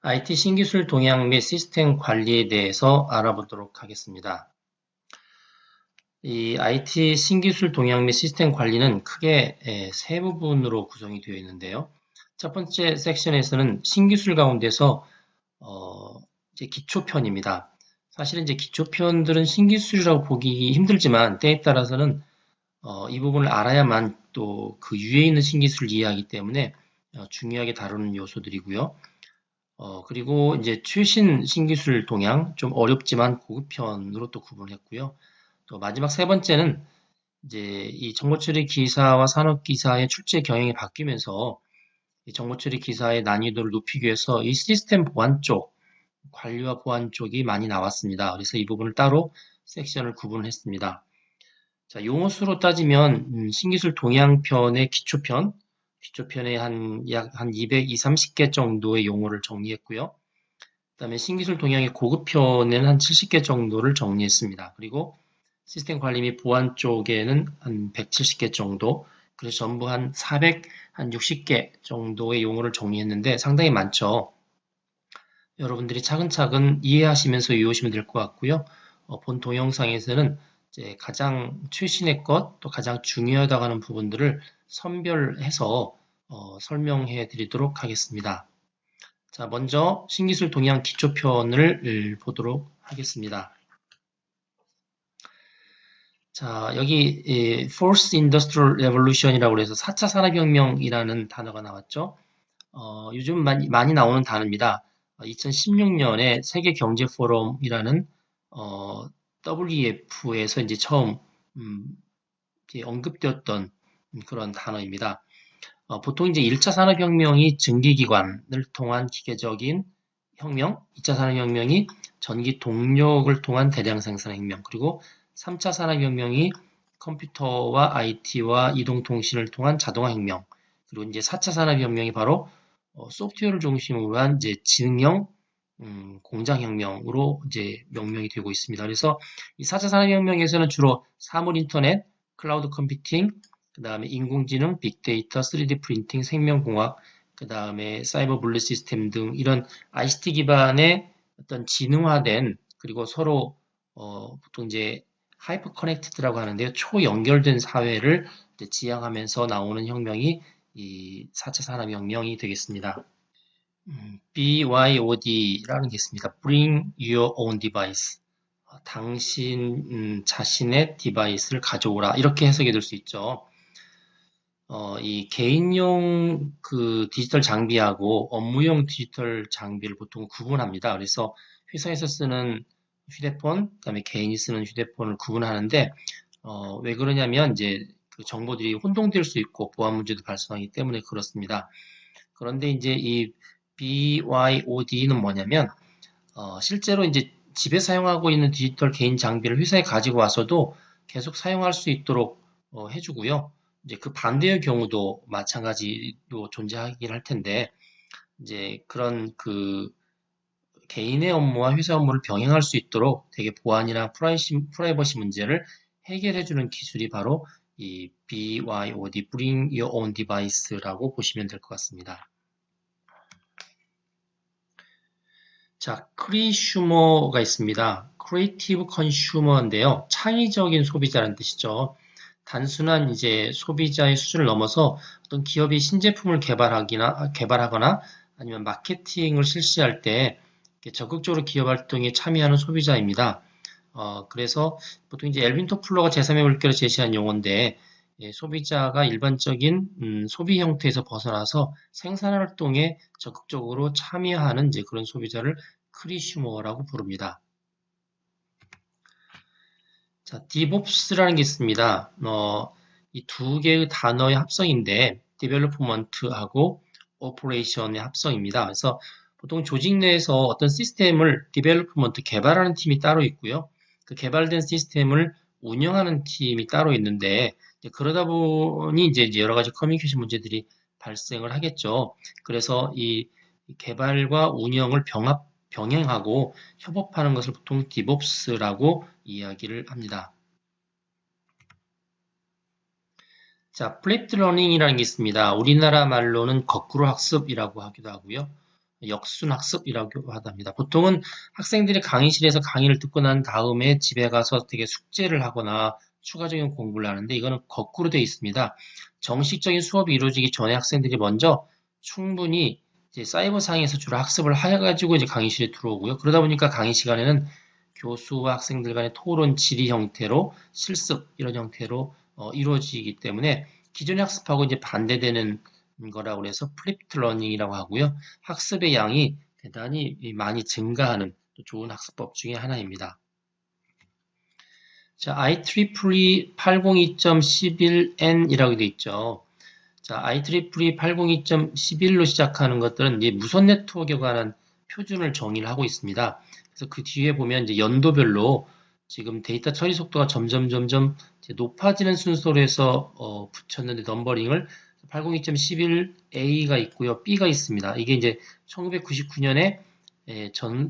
IT 신기술 동향 및 시스템 관리에 대해서 알아보도록 하겠습니다. 이 IT 신기술 동향 및 시스템 관리는 크게 세 부분으로 구성이 되어 있는데요. 첫 번째 섹션에서는 신기술 가운데서 이제 기초편입니다. 사실은 이제 기초편들은 신기술이라고 보기 힘들지만 때에 따라서는 이 부분을 알아야만 또 그 위에 있는 신기술을 이해하기 때문에 중요하게 다루는 요소들이고요. 그리고 이제 최신 신기술 동향, 좀 어렵지만 고급편으로 또 구분했고요. 또 마지막 세 번째는 이제 이 정보처리 기사와 산업 기사의 출제 경향이 바뀌면서 이 정보처리 기사의 난이도를 높이기 위해서 이 시스템 보안 쪽, 관리와 보안 쪽이 많이 나왔습니다. 그래서 이 부분을 따로 섹션을 구분했습니다. 자, 용어 수로 따지면 신기술 동향편의 기초편에 약 한 200, 30개 정도의 용어를 정리했고요. 그다음에 신기술 동향의 고급편에는 한 70개 정도를 정리했습니다. 그리고 시스템 관리 및 보안 쪽에는 한 170개 정도, 그래서 전부 한 460개 정도의 용어를 정리했는데 상당히 많죠. 여러분들이 차근차근 이해하시면서 이해오시면 될 것 같고요. 본 동영상에서는 이제 가장 최신의 것, 또 가장 중요하다고 하는 부분들을 선별해서 설명해 드리도록 하겠습니다. 자, 먼저 신기술 동향 기초편을 보도록 하겠습니다. 자, 여기 Fourth Industrial Revolution이라고 해서 4차 산업혁명이라는 단어가 나왔죠. 요즘 많이 나오는 단어입니다. 2016년에 세계경제포럼이라는 WEF에서 이제 처음 이제 언급되었던 그런 단어입니다. 보통 이제 1차 산업혁명이 증기기관을 통한 기계적인 혁명, 2차 산업혁명이 전기 동력을 통한 대량 생산 혁명, 그리고 3차 산업혁명이 컴퓨터와 IT와 이동통신을 통한 자동화 혁명, 그리고 이제 4차 산업혁명이 바로 소프트웨어를 중심으로 한 이제 지능형 공장혁명으로 이제 명명이 되고 있습니다. 그래서 이 4차 산업혁명에서는 주로 사물 인터넷, 클라우드 컴퓨팅, 그 다음에 인공지능, 빅데이터, 3D 프린팅, 생명공학, 그 다음에 사이버 분리 시스템 등 이런 ICT 기반의 어떤 지능화된 그리고 서로 보통 이제 하이퍼 커넥티드라고 하는데요. 초연결된 사회를 지향하면서 나오는 혁명이 이 4차 산업혁명이 되겠습니다. BYOD라는 게 있습니다. Bring your own device. 당신 자신의 디바이스를 가져오라. 이렇게 해석이 될 수 있죠. 이 개인용 그 디지털 장비하고 업무용 디지털 장비를 보통 구분합니다. 그래서 회사에서 쓰는 휴대폰, 그다음에 개인이 쓰는 휴대폰을 구분하는데, 왜 그러냐면 이제 그 정보들이 혼동될 수 있고 보안 문제도 발생하기 때문에 그렇습니다. 그런데 이제 이 BYOD는 뭐냐면, 실제로 이제 집에 사용하고 있는 디지털 개인 장비를 회사에 가지고 와서도 계속 사용할 수 있도록 해주고요. 이제 그 반대의 경우도 마찬가지로 존재하긴 할 텐데, 이제 그런 그 개인의 업무와 회사 업무를 병행할 수 있도록 되게 보안이나 프라이버시 문제를 해결해주는 기술이 바로 이 BYOD, Bring Your Own Device라고 보시면 될 것 같습니다. 자, 크리슈머가 있습니다. Creative Consumer인데요. 창의적인 소비자라는 뜻이죠. 단순한 이제 소비자의 수준을 넘어서 어떤 기업이 신제품을 개발하거나 아니면 마케팅을 실시할 때 적극적으로 기업 활동에 참여하는 소비자입니다. 그래서 보통 이제 엘빈 토플러가 제3의 물결을 제시한 용어인데, 소비자가 일반적인 소비 형태에서 벗어나서 생산 활동에 적극적으로 참여하는 이제 그런 소비자를 크리슈머라고 부릅니다. 자, DevOps라는 게 있습니다. 이 두 개의 단어의 합성인데, Development하고 Operation의 합성입니다. 그래서 보통 조직 내에서 어떤 시스템을 Development 개발하는 팀이 따로 있고요. 그 개발된 시스템을 운영하는 팀이 따로 있는데, 그러다 보니 이제 여러 가지 커뮤니케이션 문제들이 발생을 하겠죠. 그래서 이 개발과 운영을 병행하고 협업하는 것을 보통 DevOps라고 이야기를 합니다. 자, 플립드 러닝이라는 게 있습니다. 우리나라 말로는 거꾸로 학습이라고 하기도 하고요. 역순학습이라고 하답니다. 보통은 학생들이 강의실에서 강의를 듣고 난 다음에 집에 가서 되게 숙제를 하거나 추가적인 공부를 하는데 이거는 거꾸로 되어 있습니다. 정식적인 수업이 이루어지기 전에 학생들이 먼저 충분히 이제 사이버상에서 주로 학습을 해가지고 이제 강의실에 들어오고요. 그러다 보니까 강의 시간에는 교수와 학생들 간의 토론, 질의 형태로 실습 이런 형태로 이루어지기 때문에 기존의 학습하고 이제 반대되는 거라고 해서 플립트 러닝이라고 하고요. 학습의 양이 대단히 많이 증가하는 또 좋은 학습법 중에 하나입니다. 자, IEEE 802.11n이라고 되어 있죠. 자, IEEE 802.11로 시작하는 것들은 이제 무선 네트워크에 관한 표준을 정의를 하고 있습니다. 그래서 그 뒤에 보면 이제 연도별로 지금 데이터 처리 속도가 점점 높아지는 순서로 해서 붙였는데 넘버링을 802.11a가 있고요, b가 있습니다. 이게 이제 1999년에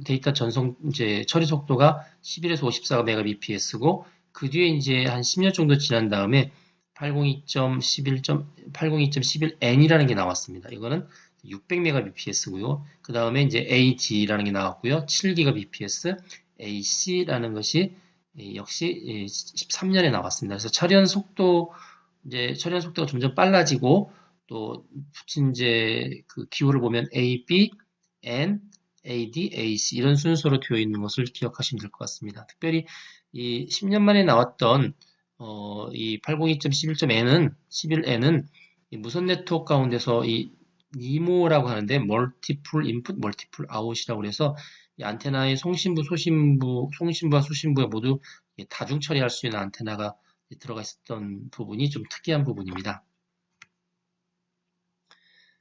데이터 전송 이제 처리 속도가 11에서 54가 Mbps고 그 뒤에 이제 한 10년 정도 지난 다음에 802.11n이라는 게 나왔습니다. 이거는 600Mbps고요. 그 다음에 이제 AD라는 게 나왔고요. 7GBps, AC라는 것이 역시 13년에 나왔습니다. 그래서 처리하는 속도가 점점 빨라지고 또 붙인 이제 그 기호를 보면 A, B, N, AD, AC 이런 순서로 되어 있는 것을 기억하시면 될 것 같습니다. 특별히 이 10년 만에 나왔던 이 802.11n은 무선 네트워크 가운데서 이 니모라고 하는데 Multiple Input, Multiple Out이라고 해서 이 안테나의 송신부와 수신부에 모두 다중 처리할 수 있는 안테나가 들어가 있었던 부분이 좀 특이한 부분입니다.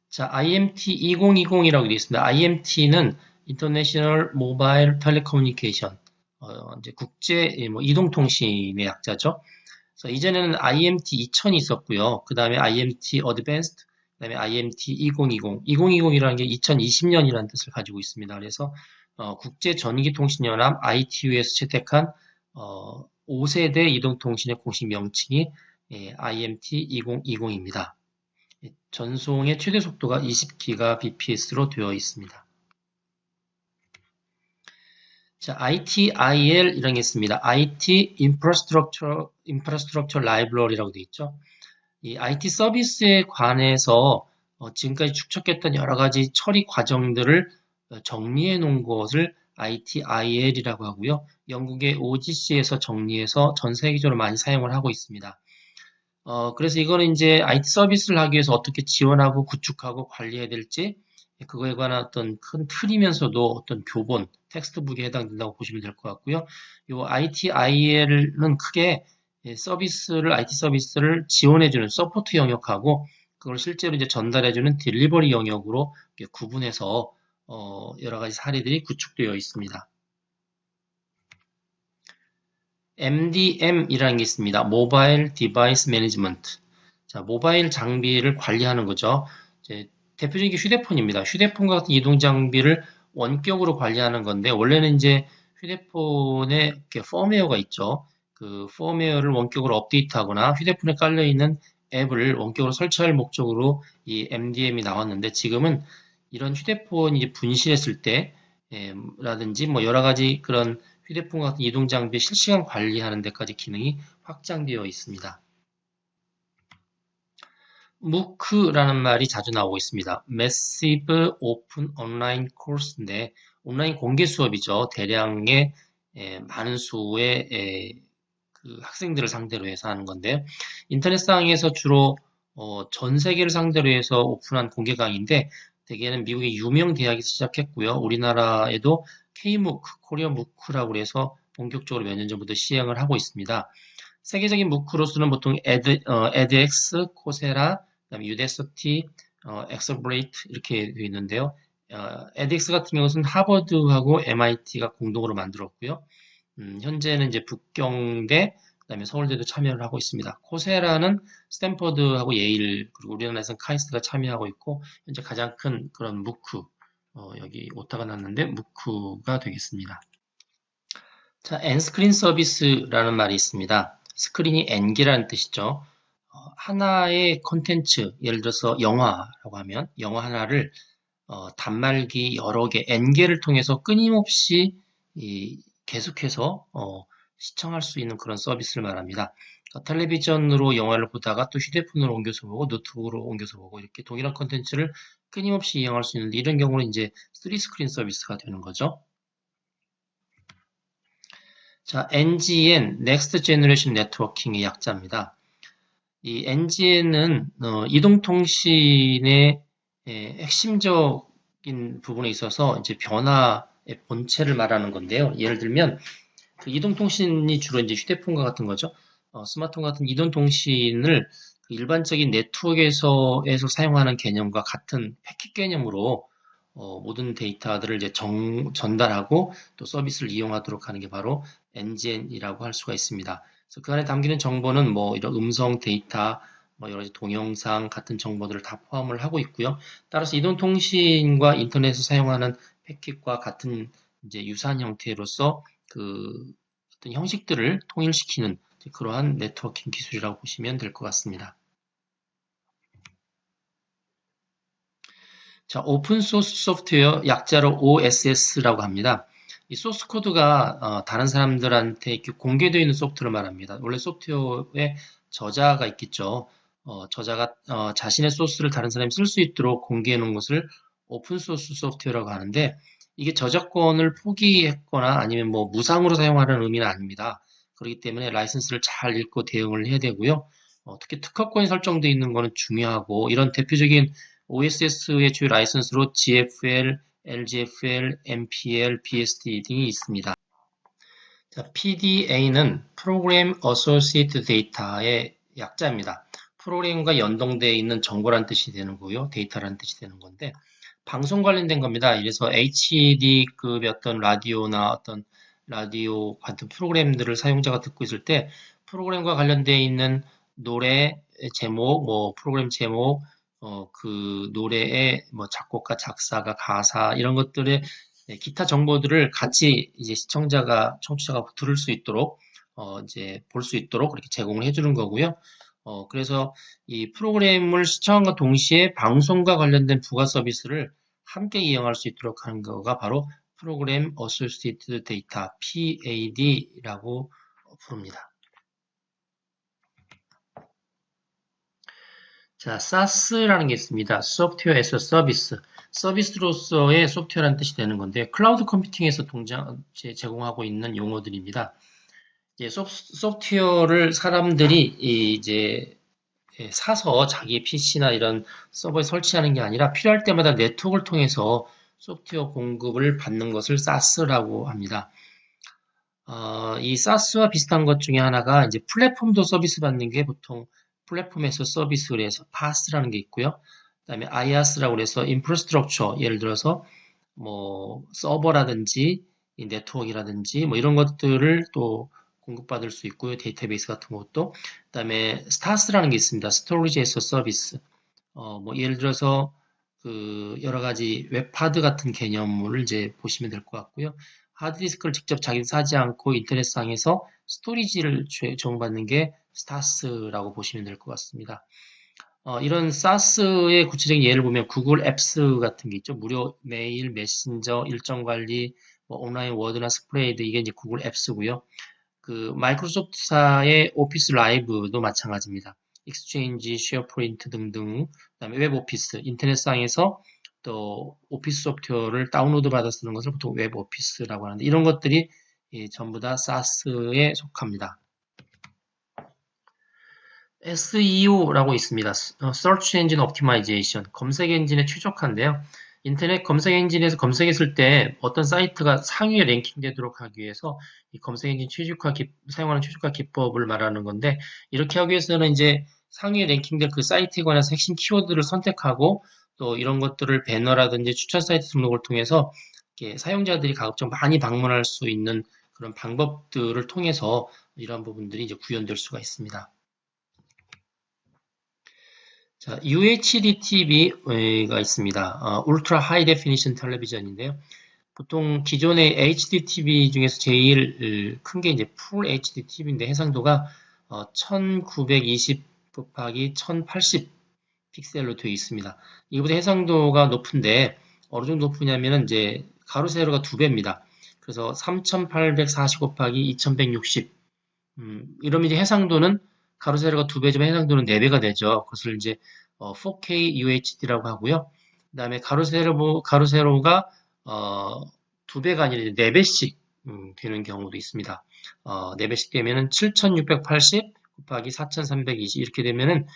자, IMT 2020이라고 되어 있습니다. IMT는 International Mobile Telecommunication, 이제 국제 이동통신의 약자죠. 그래서 이전에는 IMT 2000이 있었고요. 그 다음에 IMT Advanced, 그 다음에 IMT 2020. 2020이라는 게 2020년이라는 뜻을 가지고 있습니다. 그래서 국제전기통신연합 ITU에서 채택한 5세대 이동통신의 공식 명칭이 IMT 2020입니다. 전송의 최대 속도가 20GBps로 되어 있습니다. 자, ITIL 이런 게 있습니다. IT Infrastructure Library라고 되어 있죠. 이 IT 서비스에 관해서 지금까지 축적했던 여러 가지 처리 과정들을 정리해 놓은 것을 ITIL이라고 하고요. 영국의 OGC에서 정리해서 전 세계적으로 많이 사용을 하고 있습니다. 그래서 이거는 이제 IT 서비스를 하기 위해서 어떻게 지원하고 구축하고 관리해야 될지 그거에 관한 어떤 큰 틀이면서도 어떤 교본, 텍스트북에 해당된다고 보시면 될 것 같고요. 요 ITIL은 크게 IT 서비스를 지원해주는 서포트 영역하고 그걸 실제로 이제 전달해주는 딜리버리 영역으로 구분해서 여러 가지 사례들이 구축되어 있습니다. MDM이라는 게 있습니다. 모바일 디바이스 매니지먼트. 자, 모바일 장비를 관리하는 거죠. 이제 대표적인 게 휴대폰입니다. 휴대폰 같은 이동 장비를 원격으로 관리하는 건데 원래는 이제 휴대폰에 이렇게 펌웨어가 있죠. 그 펌웨어를 원격으로 업데이트하거나 휴대폰에 깔려 있는 앱을 원격으로 설치할 목적으로 이 MDM이 나왔는데 지금은 이런 휴대폰이 이제 분실했을 때 라든지 뭐 여러 가지 그런 휴대폰 같은 이동 장비 실시간 관리하는 데까지 기능이 확장되어 있습니다. MOOC라는 말이 자주 나오고 있습니다. Massive Open Online Course인데 온라인 공개 수업이죠. 대량의 많은 수의 그 학생들을 상대로 해서 하는 건데 인터넷상에서 주로 전 세계를 상대로 해서 오픈한 공개 강의인데 대개는 미국의 유명 대학에서 시작했고요. 우리나라에도 K-MOOC, 코리아 MOOC라고 해서 본격적으로 몇 년 전부터 시행을 하고 있습니다. 세계적인 MOOC로서는 보통 edX, 코세라, 그다음에 유데서티, 엑서브레이트 이렇게 되어 있는데요. edX 같은 경우는 하버드하고 MIT가 공동으로 만들었고요. 현재는 이제 북경대, 그다음에 서울대도 참여를 하고 있습니다. 코세라는 스탠퍼드하고 예일 그리고 우리나라에서는 카이스트가 참여하고 있고 현재 가장 큰 그런 무크 여기 오타가 났는데 무크가 되겠습니다. 자, 엔스크린 서비스라는 말이 있습니다. 스크린이 N개라는 뜻이죠. 하나의 콘텐츠, 예를 들어서 영화라고 하면 영화 하나를 단말기 여러 개, N개를 통해서 끊임없이 계속해서 시청할 수 있는 그런 서비스를 말합니다. 텔레비전으로 영화를 보다가 또 휴대폰으로 옮겨서 보고 노트북으로 옮겨서 보고 이렇게 동일한 컨텐츠를 끊임없이 이용할 수 있는데 이런 경우는 이제 3스크린 서비스가 되는 거죠. 자, NGN, Next Generation Networking의 약자입니다. 이 NGN은 이동통신의 핵심적인 부분에 있어서 이제 변화의 본체를 말하는 건데요. 예를 들면 그 이동통신이 주로 이제 휴대폰과 같은 거죠. 스마트폰 같은 이동통신을 그 일반적인 네트워크에서 사용하는 개념과 같은 패킷 개념으로 모든 데이터들을 이제 전달하고 또 서비스를 이용하도록 하는 게 바로 NGN이라고 할 수가 있습니다. 그래서 그 안에 담기는 정보는 뭐 이런 음성 데이터, 뭐 여러 가지 동영상 같은 정보들을 다 포함을 하고 있고요. 따라서 이동통신과 인터넷에서 사용하는 패킷과 같은 이제 유사한 형태로서 그 어떤 형식들을 통일시키는 그러한 네트워킹 기술이라고 보시면 될 것 같습니다. 자, 오픈소스 소프트웨어 약자로 OSS라고 합니다. 이 소스 코드가 다른 사람들한테 이렇게 공개되어 있는 소프트웨어를 말합니다. 원래 소프트웨어에 저자가 있겠죠. 저자가 자신의 소스를 다른 사람이 쓸 수 있도록 공개해 놓은 것을 오픈소스 소프트웨어라고 하는데 이게 저작권을 포기했거나 아니면 뭐 무상으로 사용하라는 의미는 아닙니다. 그렇기 때문에 라이선스를 잘 읽고 대응을 해야 되고요. 특히 특허권이 설정되어 있는 것은 중요하고 이런 대표적인 OSS의 주요 라이선스로 GFL, LGFL, MPL, BSD 등이 있습니다. 자, PDA는 Program Associated Data의 약자입니다. 프로그램과 연동되어 있는 정보란 뜻이 되는 거고요. 데이터라는 뜻이 되는 건데 방송 관련된 겁니다. 이래서 HD급의 어떤 라디오나 어떤 라디오 같은 프로그램들을 사용자가 듣고 있을 때 프로그램과 관련되어 있는 노래 제목, 뭐 프로그램 제목, 그 노래의 뭐 작곡가, 작사가, 가사 이런 것들의 기타 정보들을 같이 이제 시청자가, 청취자가 들을 수 있도록 이제 볼 수 있도록 그렇게 제공을 해주는 거고요. 그래서 이 프로그램을 시청함과 동시에 방송과 관련된 부가 서비스를 함께 이용할 수 있도록 하는 거가 바로 프로그램 어소시에이티드 데이터 PAD라고 부릅니다. 자, SaaS라는 게 있습니다. Software as a Service. 서비스로서의 소프트웨어라는 뜻이 되는 건데, 클라우드 컴퓨팅에서 제공하고 있는 용어들입니다. 이제 소프트웨어를 사람들이 이제 사서 자기 PC나 이런 서버에 설치하는 게 아니라 필요할 때마다 네트워크를 통해서 소프트웨어 공급을 받는 것을 SaaS라고 합니다. 이 SaaS와 비슷한 것 중에 하나가 이제 플랫폼도 서비스 받는 게 보통 플랫폼에서 서비스를 해서 PaaS라는 게 있고요. 그다음에 IaaS라고 해서 인프라스트럭처, 예를 들어서 뭐 서버라든지 네트워크라든지 뭐 이런 것들을 또 공급받을 수 있고요. 데이터베이스 같은 것도. 그다음에 STaaS라는 게 있습니다. 스토리지 에서 서비스. 뭐 예를 들어서 그 여러 가지 웹하드 같은 개념을 이제 보시면 될 것 같고요. 하드디스크를 직접 자기 사지 않고 인터넷상에서 스토리지를 제공받는 게 스타스라고 보시면 될 것 같습니다. 이런 사스의 구체적인 예를 보면 구글 앱스 같은 게 있죠. 무료 메일, 메신저, 일정 관리, 뭐 온라인 워드나 스프레이드 이게 이제 구글 앱스고요. 그 마이크로소프트사의 오피스 라이브도 마찬가지입니다. 익스체인지, 쉐어포인트 등등, 그다음에 웹 오피스, 인터넷상에서 또 오피스 소프트웨어를 다운로드 받아 쓰는 것을 보통 웹 오피스라고 하는데 이런 것들이 전부 다 SaaS에 속합니다. SEO라고 있습니다. Search Engine Optimization, 검색 엔진의 최적화인데요. 인터넷 검색 엔진에서 검색했을 때 어떤 사이트가 상위에 랭킹되도록 하기 위해서 이 검색 엔진 사용하는 최적화 기법을 말하는 건데 이렇게 하기 위해서는 이제 상위에 랭킹된 그 사이트에 관해서 핵심 키워드를 선택하고 또 이런 것들을 배너라든지 추천 사이트 등록을 통해서 사용자들이 가급적 많이 방문할 수 있는 그런 방법들을 통해서 이런 부분들이 이제 구현될 수가 있습니다. 자, UHD TV가 있습니다. 울트라 하이 데피니션 텔레비전인데요. 보통 기존의 HD TV 중에서 제일 큰 게 이제 풀 HD TV인데 해상도가 1920 곱하기 1080 픽셀로 되어 있습니다. 이보다 해상도가 높은데 어느 정도 높으냐면은 이제 가로 세로가 2배입니다. 그래서 3840 곱하기 2160. 이러면 이제 해상도는 가로 세로가 2배지만 해상도는 4배가 되죠. 그것을 이제 4K UHD라고 하고요. 그다음에 가로 세로가 2배가 아니라 4배씩 되는 경우도 있습니다. 4배씩 되면은 7680 곱하기 4320 이렇게 되면은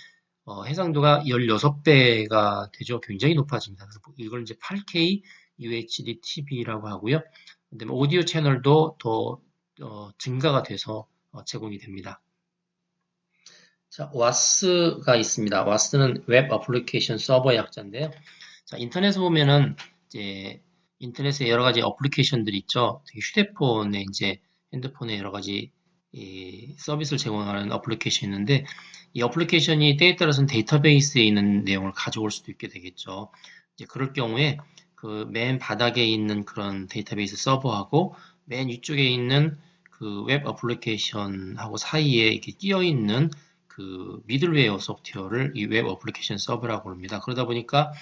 해상도가 16배가 되죠. 굉장히 높아집니다. 그래서 이걸 이제 8K UHD TV라고 하고요. 그다음에 오디오 채널도 더 증가가 돼서 제공이 됩니다. 자, WAS가 있습니다. WAS는 웹 어플리케이션 서버의 약자인데요. 자, 인터넷에 보면은 이제 인터넷에 여러 가지 어플리케이션들이 있죠. 특히 휴대폰에 이제 핸드폰에 여러 가지 이 서비스를 제공하는 어플리케이션이 있는데 이 어플리케이션이 때에 따라서는 데이터베이스에 있는 내용을 가져올 수도 있게 되겠죠. 이제 그럴 경우에 그 맨 바닥에 있는 그런 데이터베이스 서버하고 맨 위쪽에 있는 그 웹 어플리케이션하고 사이에 이렇게 끼어 있는 그 미들웨어 소프트웨어를 이 웹 어플리케이션 서버라고 합니다. 그러다 보니까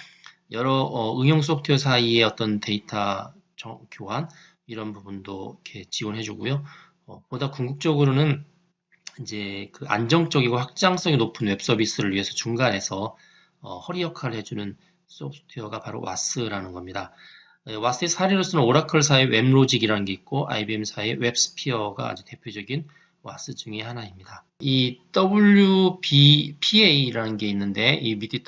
여러 응용 소프트웨어 사이의 어떤 데이터 교환 이런 부분도 이렇게 지원해 주고요. 보다 궁극적으로는 이제 그 안정적이고 확장성이 높은 웹 서비스를 위해서 중간에서 허리 역할을 해주는 소프트웨어가 바로 와스라는 겁니다. 와스의 사례로서는 오라클사의 웹로직이라는 게 있고 IBM사의 웹스피어가 아주 대표적인 와스 중에 하나입니다. 이 WPA라는 게 있는데 이 밑에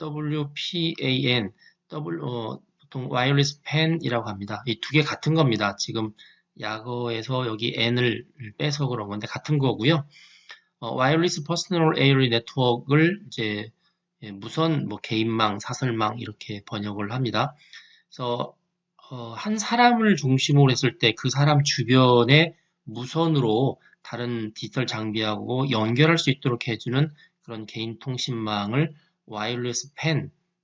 WPAN, 보통 와이어리스 펜이라고 합니다. 이 두 개 같은 겁니다. 지금 약어에서 여기 N을 빼서 그런 건데 같은 거고요. 와이어리스 퍼스널 에어리 네트워크를 이제 무선 뭐 개인망, 사설망 이렇게 번역을 합니다. 그래서 한 사람을 중심으로 했을 때 그 사람 주변에 무선으로 다른 디지털 장비하고 연결할 수 있도록 해주는 그런 개인 통신망을 와이어리스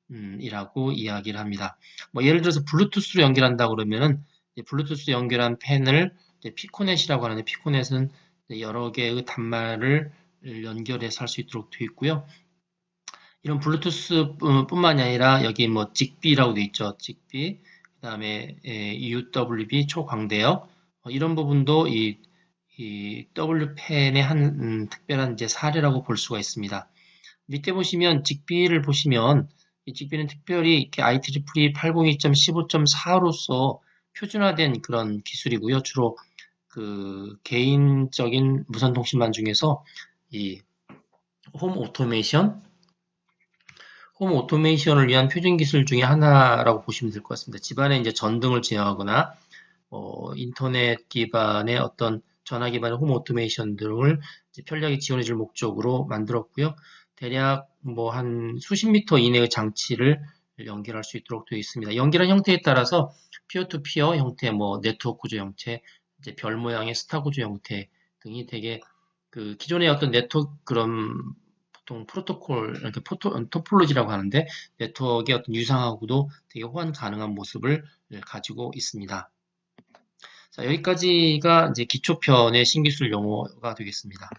펜이라고 이야기를 합니다. 뭐 예를 들어서 블루투스로 연결한다 그러면은 블루투스로 연결한 펜을 피코넷이라고 하는데 피코넷은 여러 개의 단말을 연결해서 할 수 있도록 되어 있고요. 이런 블루투스 뿐만이 아니라 여기 뭐 직비라고 되어 있죠. 직비, 그 다음에 UWB 초광대역 이런 부분도 이 W펜의 한 특별한 이제 사례라고 볼 수가 있습니다. 밑에 보시면 직비를 보시면 이 직비는 특별히 이렇게 IEEE 802.15.4로서 표준화된 그런 기술이고요. 주로 그 개인적인 무선 통신망 중에서 이 홈 오토메이션을 위한 표준 기술 중에 하나라고 보시면 될 것 같습니다. 집안에 이제 전등을 제어하거나 인터넷 기반의 어떤 전화 기반의 홈 오토메이션 등을 편리하게 지원해 줄 목적으로 만들었고요. 대략 뭐 한 수십 미터 이내의 장치를 연결할 수 있도록 되어 있습니다. 연결한 형태에 따라서 피어 투피어 형태, 뭐 네트워크 구조 형태, 이제 별 모양의 스타 구조 형태 등이 되게 그 기존의 어떤 네트워크 그런 보통 프로토콜 이렇게 토폴로지라고 하는데 네트워크의 어떤 유상하고도 되게 호환 가능한 모습을 가지고 있습니다. 자, 여기까지가 이제 기초편의 신기술 용어가 되겠습니다.